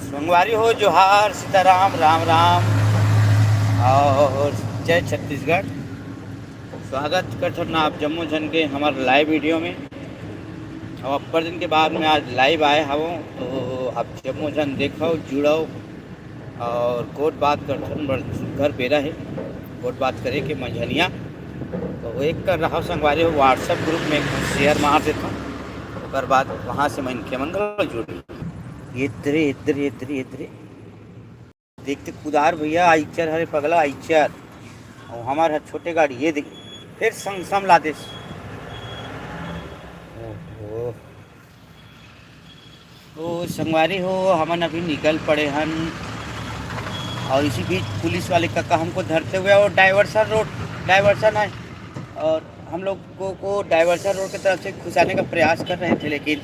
संगवारी हो, जोहार, सीताराम, राम राम और जय छत्तीसगढ़। स्वागत करथन ना आप जम्मो जन के हमारे लाइव वीडियो में। और अब्बड़ दिन के बाद में आज लाइव आए हवों, तो आप जम्मो जन देखो, जुड़ो और कोट बात करथन। बड़ सुघर बेरा है कोट बात करे के मंझनिया। तो एक कर रहा संगवारी हो, व्हाट्सएप ग्रुप में शेयर मार देता हूँ, ओकर बाद वहाँ से मनखे मन जुड़। इधरे इधरे इधरे इधरे देखते कुदार भैया आइचर हरे पगला आइचर, और हमारे है छोटे गाड़ी। ये देख फिर संग सम ला दे। ओहो, तो संगवारी हो, हमन अभी निकल पड़े हन और इसी बीच पुलिस वाले काका हमको धरते हुए और डाइवर्सन है, और हम लोग को डाइवर्सन रोड की तरफ से घुसाने का प्रयास कर रहे थे, लेकिन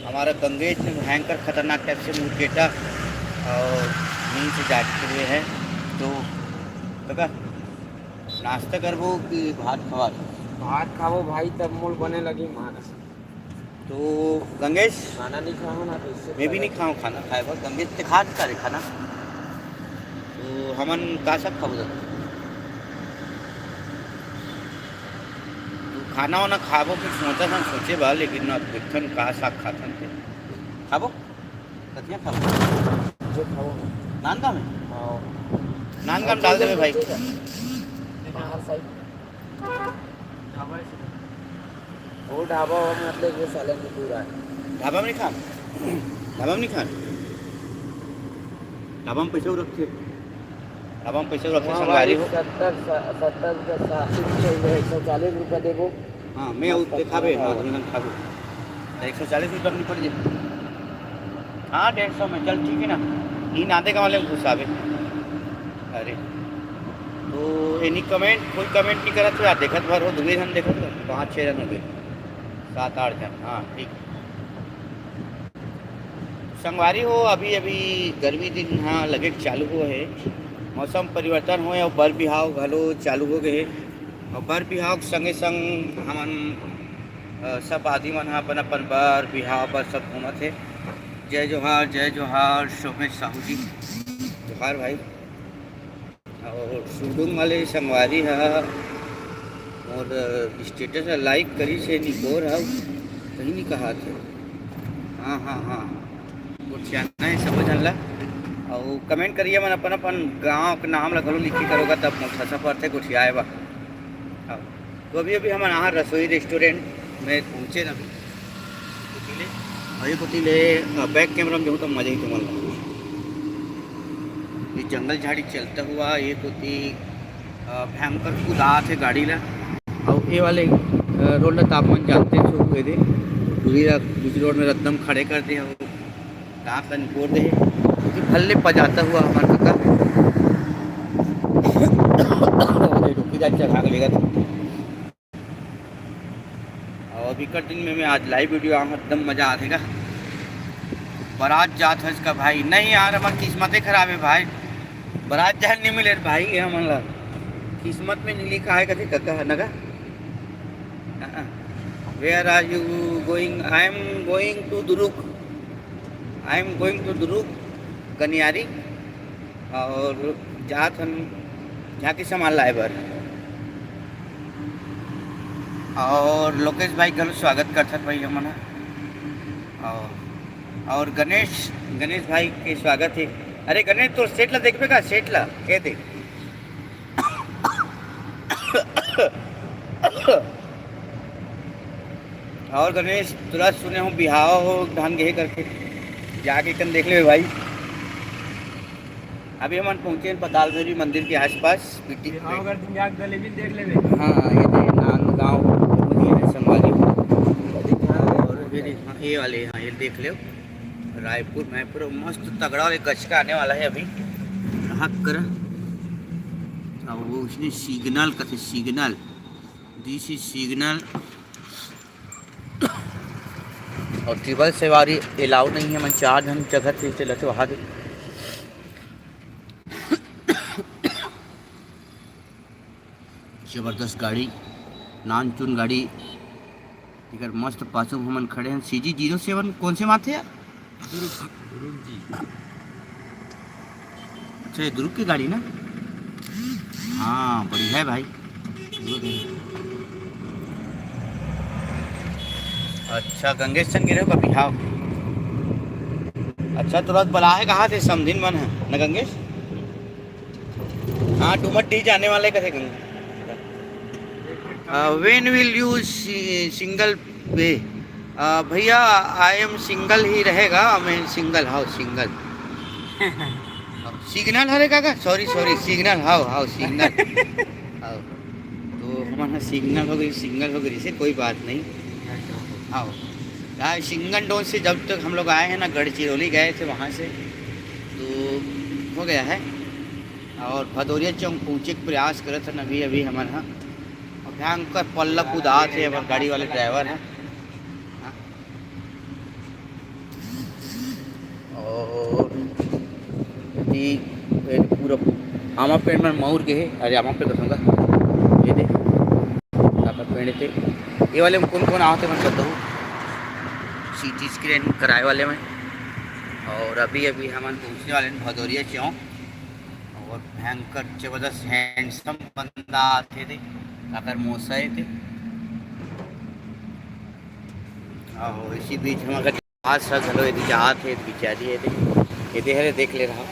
हमारा गंगेश ने भयंकर खतरनाक टाइप से मुरकेटा और नींद से जागते हुए हैं। तो काका नाश्ता करबो कि भात खवा? भात खाओ भाई, तब मोल बने लगी मानस। तो गंगेश खाना नहीं खाओ ना, तो इससे मैं भी नहीं खाऊँ खाना खाए बस। गंगेश ते खा देता रे खाना, तो हमन का सब खाबो? तो खाना वाना खाबो फिर सोचा था सोचे बा, लेकिन अब देखन का साग खाथन थे खाबो कथिया खाबो जो खाओ नानगा में। खाओ नानगा में डाल देवे भाई। बाहर साइड वो ढाबा मतलब ये साले में पूरा है। ढाबा में नहीं खा, ढाबा में नहीं खा, ढाबा में पैसे रखे, ढाबा में पैसे रखे संगवारी हो। 140 रुपये देवो। हाँ मैं उससे खाबे, हाँ हम खाबो 140 रुपये नहीं पड़ जाए। हाँ 150 में चल ठीक है ना। इन आधे का वाले में घुसावे। अरे तो एनी कमेंट, कोई कमेंट नहीं करा तो यार देखत भर हो, दुबे जन देखत हो, 5-6 जन हो गए, 7-8 जन। हाँ ठीक संगवारी हो। अभी अभी गर्मी दिन हाँ लगे चालू हुआ है, मौसम परिवर्तन हो और बर बिहाव घलो चालू हो गए। और बर बिहाव संगे संग हमन सब आदमी मन अपन अपन बर बिहाव पर सब घूमत है। जय जोहार, जय जोहार सोमेश साहू जी, जोहार भाई। और सुडुंग वाले संगवारी है और स्टेटस लाइक करी से निकोर है, कहीं नहीं कहा थे। हाँ हाँ हाँ कुछ जानना है समझ ला, और कमेंट करिए मन अपन अपन गाँव के नाम लगलो लिखी करोगा तब मोटा सफर थे कुछ आए बा। तो अभी अभी हम यहाँ रसोई रेस्टोरेंट में पहुँचे ना, अभी कुतिले बैक कैमरा में जो तो मज़ा ही तो मन लगा। ये जंगल झाड़ी चलता हुआ ये कुती भयंकर कुदा थे गाड़ी ला, और ये वाले रोड ला तापमान जानते छो हुए दे दूसरी रोड में एकदम खड़े कर दे, दाँत ला निकोर दे भल्ले पजाता हुआ हमारे काका रुकी जा चढ़ा लेगा। तो और विकट दिन में मैं आज लाइव वीडियो आऊँ, एकदम मज़ा आएगा। बारात जात है इसका भाई, नहीं यार हमारी किस्मत खराब है भाई, बारात जाए नहीं मिले भाई। हमन ला किस्मत में नहीं लिखा है कभी काका नगा। Where are you going? I am going to Durg, I am going to Durg Ganiyari, और जात हम झाँकी सामान लाए बर। और लोकेश भाई कल स्वागत करते भाई हमन। और गणेश भाई के स्वागत है। अरे गणेश तो सेट ला देखबे का? सेट ला ये देख। और गणेश तुरंत सुने हूँ बिहाव हो धान गेहे करके, जाके कन देख ले भाई। अभी हम पहुँचे पताल भैरवी मंदिर के आसपास। देख ले। हाँ ये नांदगांव संगवारी, और फिर ये वाले हाँ ये देख लो रायपुर मैपुर मस्त तगड़ा और गचका आने वाला है अभी कर। और वो उसने सिग्नल कथे, सिग्नल दिस इज सिग्नल। और ट्रिपल सवारी अलाउ नहीं है, मैं 4 जन जगह से चलते वहाँ के। जबरदस्त गाड़ी, नान चुन गाड़ी, इधर मस्त पासों हमन खड़े हैं। CG 07 कौन से माथे यार? अच्छा ये ध्रुव की गाड़ी ना? हाँ बढ़िया है भाई। अच्छा गंगेश चंद गिरे कभी? हाँ। अच्छा तुरंत बला है कहाँ थे? समधिन मन है न गंगेश? हाँ डूमट टी जाने वाले कथे Gange. When will you single पे? भैया आई एम सिंगल ही रहेगा, मैं सिंगल हाउ सिंगल। सिग्नल हरे काका, sorry sorry signal how how signal how. तो हमारा सिग्नल हो गई, सिंगल हो गई से कोई बात नहीं। हाउ यार सिंगल डोन से जब तक हम लोग आए हैं ना, गढ़चिरौली गए थे वहाँ से तो हो गया है। और भदौरिया चौक पहुँचे के प्रयास करे थे अभी अभी हमारे यहाँ भयंकर पल्ला कूदा थे हमारे गाड़ी वाले ड्राइवर हैं। और पूरा आमा पेड़ में मऊर के है। अरे आमा पेड़ कहूँगा ये दे पेड़ थे ये वाले में कौन कौन आते मैं कहता हूँ CT स्कैन कराए वाले में। और अभी अभी हम पहुँचने वाले हैं भदौरिया चौक। और भयंकर जबरदस्त हैंडसम बंदा आते थे आकर मोसाए थे। और इसी बीच हम अगर आज सर चलो यदि जहाँ थे बिचारी ये हरे देख ले रहा।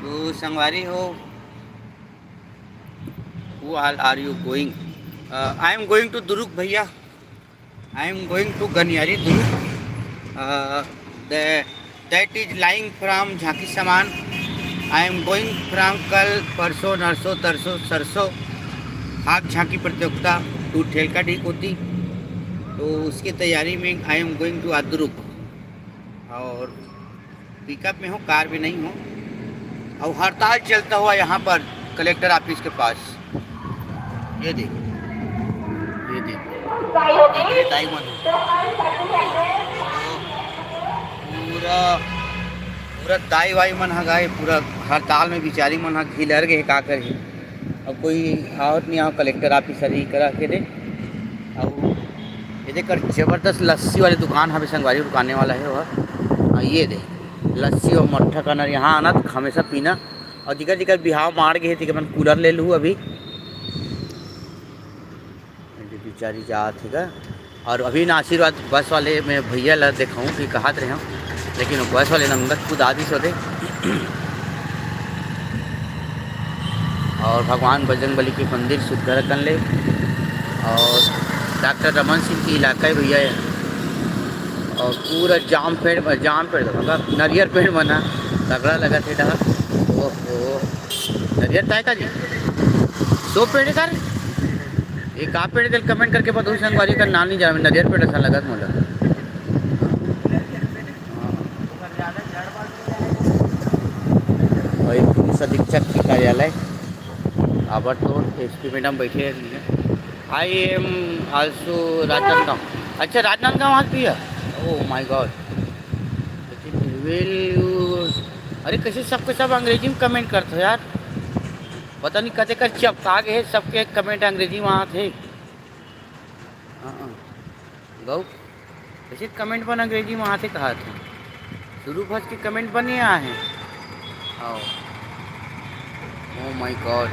तो संगवारी हो who all are you going? I am going to Durug भैया। I am going to Ganyari Durug। That is lying from झांकी सामान। I am going from कल परसों नरसों तरसों सरसों हाथ झांकी प्रतियोगिता टू ठेलका ठीक होती तो उसकी तैयारी में आई एम गोइंग टू दुर्ग। और पिकअप में हूँ, कार में नहीं हूँ। और हड़ताल चलता हुआ यहाँ पर कलेक्टर ऑफिस के पास ये देख ताई मन पूरा दाई वाई मन है गाय पूरा हड़ताल में बेचारी मन है घिलर गए का कर। अब कोई आवत नहीं आओ कलेक्टर ऑफिसर ही करा के दे। और ये देख जबरदस्त लस्सी वाली दुकान हमें संगवारी दुकाने वाला है वह। ये दे लस्सी और मट्ठा का यहाँ आना तो हमेशा पीना। और जिगर जिगर बिहाव मार गए थे कि मैं कूलर ले लूँ अभी बेचारी जा थे। और अभी ना आशीर्वाद बस वाले में भैया ला देखाऊँ कि कहा रहे हम, लेकिन वो बस वाले नंगत खुद आदि सो दे। और भगवान बजरंगबली के मंदिर सुधर कर ले। और डॉक्टर रमन सिंह की इलाका है भैया। और पूरा जाम पेड़ मतलब नरियर पेड़ बना तगड़ा लगा थे डर। ओहो नरियर ताय का जी 100 पेड़ का एक आप पेड़ दिल कमेंट करके बताओ संगवारी का नाम नहीं जा नरियर पेड़ अच्छा लगा मोला। और पुलिस अधीक्षक की कार्यालय आबर तो SP मैडम बैठे हैं। I am also Rajnandgaon. अच्छा राजनांदगांव आज भी है। Oh my God. Will you अरे कैसे सबके सब अंग्रेजी में कमेंट करते हो यार, पता नहीं कते कर चपका गए सबके कमेंट अंग्रेजी में थे। हाँ गौ कैसे कमेंट बन अंग्रेजी में आते कहा थे शुरू भज के कमेंट बने आए हैं। Oh my God.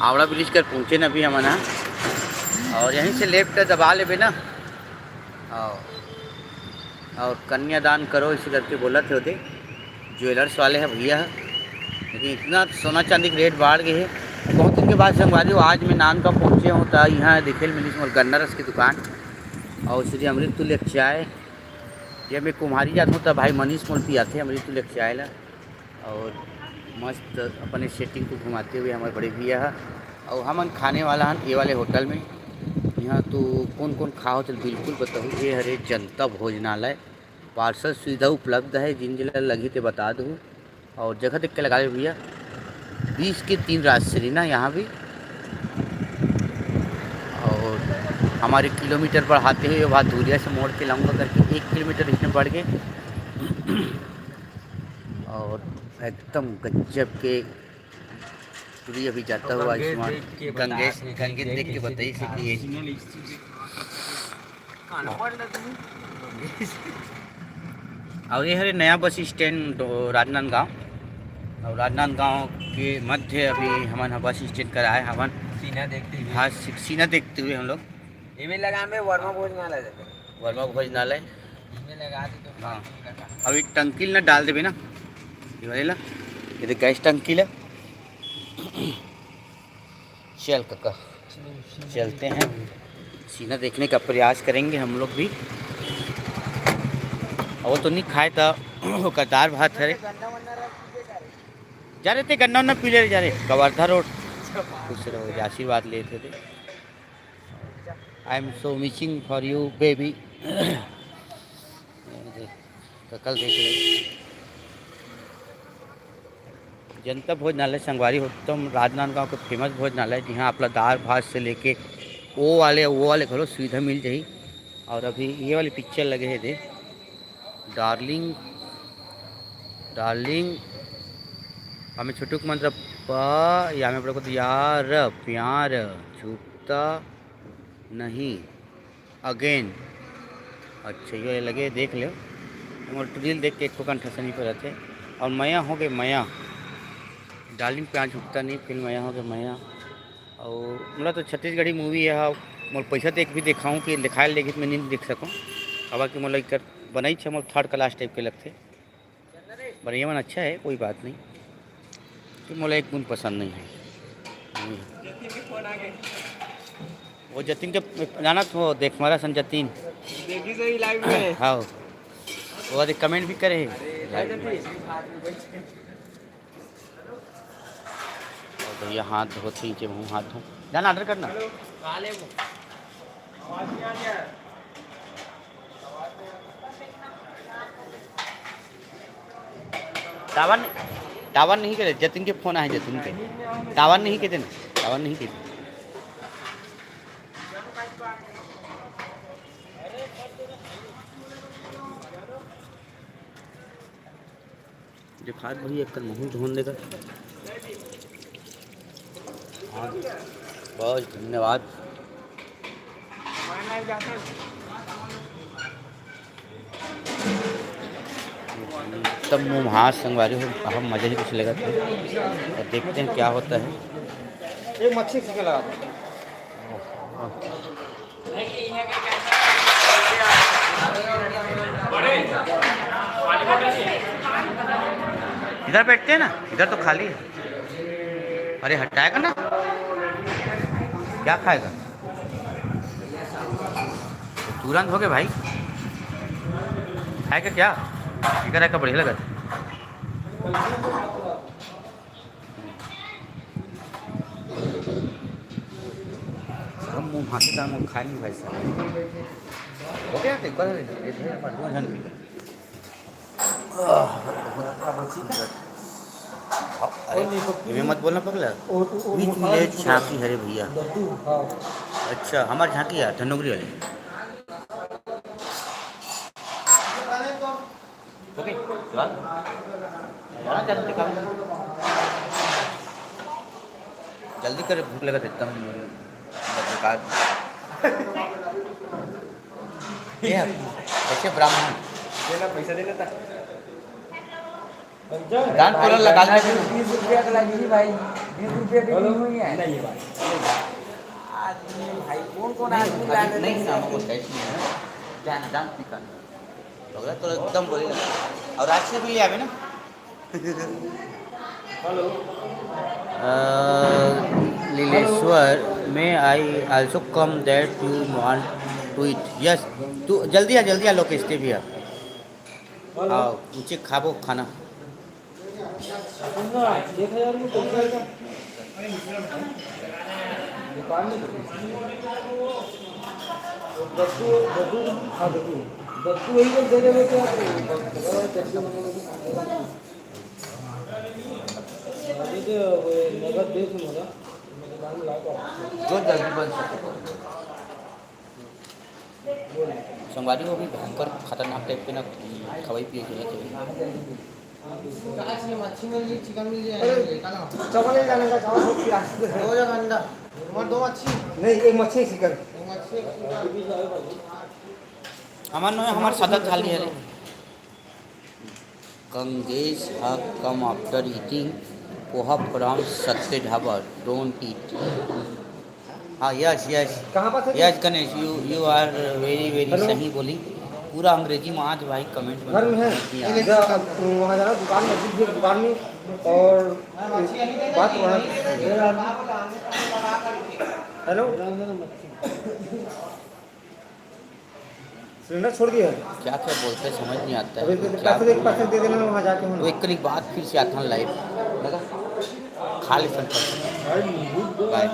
Howrah bridge कर पहुँचे ना अभी हमारा। और यहीं से लेफ्ट दबा ले ना। और कन्यादान करो इसी करके बोला थे होते ज्वेलर्स वाले हैं भैया। लेकिन इतना सोना चांदी के रेट बढ़ गए हैं। बहुत दिन के बाद संगवारी आज मैं नान का पहुँचे हूँ तो यहाँ देखे मिली गन्ना रस की दुकान। और श्री अमृत तुल्य चाय ये मैं कुम्हारी जाता हूँ तो भाई मनीष मोल आते अमृत तुल्य चाय ला। और मस्त अपने सेटिंग को घुमाते हुए हमारे बड़े भैया है। और हम खाने वाला हैं ये वाले होटल में। यहाँ तो कौन कौन खाओ चल बिल्कुल बताओ। ये हरे जनता भोजनालय पार्सल सुविधा उपलब्ध है जिन जिला लगी थे बता दूँ। और जगह देख के लगा ले भैया 20 के 3 राजश्री ना यहाँ भी। और हमारे किलोमीटर बढ़ाते हुए वहाँ दूरिया से मोड़ के लाऊंगा करके 1 किलोमीटर इसमें बढ़ गए। और एकदम गजब के पूरी अभी जाता हुआ आयुष्मान गंगेश देख के बताइए खाना पड़ता तुम्हें। और ये है नया बस स्टैंड राजनांदगांव। और राजनांदगांव के मध्य अभी हमारा बस स्टैंड करा है हमन सीना देखते हुए। हाँ सीना देखते हुए हम लोग इमें लगा में वर्मा भोजनालय देते। वर्मा भोजनालय इमें लगा दे तो हाँ। अभी टंकी ना डाल देवे ना ये वाले ला ये तो गैस टंकी ला। चल काका चलते हैं सीना देखने का प्रयास करेंगे हम लोग भी। और वो तो नहीं खाए था वो दाल भात है जा रहे थे गन्ना वन्ना पी ले जा रहे कवर्धा रोड खुश रहो आशीर्वाद लेते थे। I am so missing for you baby. कल देख रहे जनता भोजनालय संगवारी उत्तम राजनांदगांव के फेमस भोजनालय जहाँ आपला दाल भात से लेके वो वाले घरों सुविधा मिल जाही। और अभी ये वाली पिक्चर लगे है दे डार्लिंग डार्लिंग हमें छोटू के मंत्र या में को यार प्यार छूटता नहीं अगेन। अच्छा ये लगे देख लो रील देख के एक ठसनी पर रहते। और मया हो गए मया डार्लिंग प्यार छूटता नहीं फिल्म मया हो गए मया। और मतलब तो छत्तीसगढ़ी मूवी है मोर पैसा देख भी दिखाऊँ कि दिखाए लेकिन मैं नहीं देख सकूँ। अब कि मोला कर बनाई छे मोल थर्ड क्लास टाइप के लगते बढ़िया मन अच्छा है कोई बात नहीं कि मोला एक गुण पसंद नहीं है। वो जतिन के जाना तो देख हमारा सन जतिन देखी सही लाइव में। हाँ वो कमेंट भी करे भैया हाथ धोते नीचे मुँह हाथ धो जाना ऑर्डर करना टावर नहीं करे जतिन के फोन आए जतिन के टावर नहीं के देना टावर नहीं के जो खाद भाई एक मुँह धोन देगा। हाँ बहुत धन्यवाद। तब मुँह हाथ संगवारी हो हम मज़े ही कुछ लगा और देखते हैं क्या होता है। एक मच्छी सीखे लगा इधर बैठते हैं ना इधर तो खाली है। अरे हटाएगा ना क्या खाएगा तुरंत हो गए भाई खाएगा क्या इधर आकर बढ़िया लगा हम मुँह भाषे का मुँह खाए नहीं भाई साहब हो गया अरे मत बोलना पगला झांकी हरे भैया। अच्छा हमारे झांकी है धनोगरी वाले ओके जल्दी करे भूख लगा एकदम कैसे ब्राह्मण पैसा दे देता गान पूरा लगा दे 20 रुपया का लगी भाई 20 रुपया की हुई है नहीं आदमी भाई कौन आदमी लाने नहीं ना हमको कैश नहीं है जान जान पिका लगा तो एकदम बोलेगा और आज से भी ले आवे ना। हेलो लीलेश्वर में I also come that you want to it yes तू जल्दी आ लोग स्टे भी आ नीचे खाबो खाना 1000 में कौन जाएगा दुकान में दत्तू वही को दे देवे क्या नगद दे तुम्हारा जो जल्दी बन सके संगवारी को भी भयंकर खतरनाक टाइप के ना खवाई पिए के मच्छी मिल जाए चिकन मिल जाए चावल ले जाने का चावल सब प्याज दो जगह अंडा और दो मच्छी नहीं एक मच्छी चिकन एक मच्छी हमार नहीं हमार सादा थाली है रे Ganges have come after eating poha from Satya Dhaba. Don't eat. हाँ यस यस कहाँ पर थे? Yes Ganesh you are very very Hello? सही बोली पूरा अंग्रेजी में आज भाई कमेंट में घर में है किया। वहाँ जाना दुकान में भी दुकान में और बात वहाँ हेलो सिलेंडर छोड़ दिया क्या क्या बोलते हैं समझ नहीं आता अभी है क्या पैसे दे देना वहाँ जाके वो एक करीब बात फिर से आता लाइव लगा खाली बाय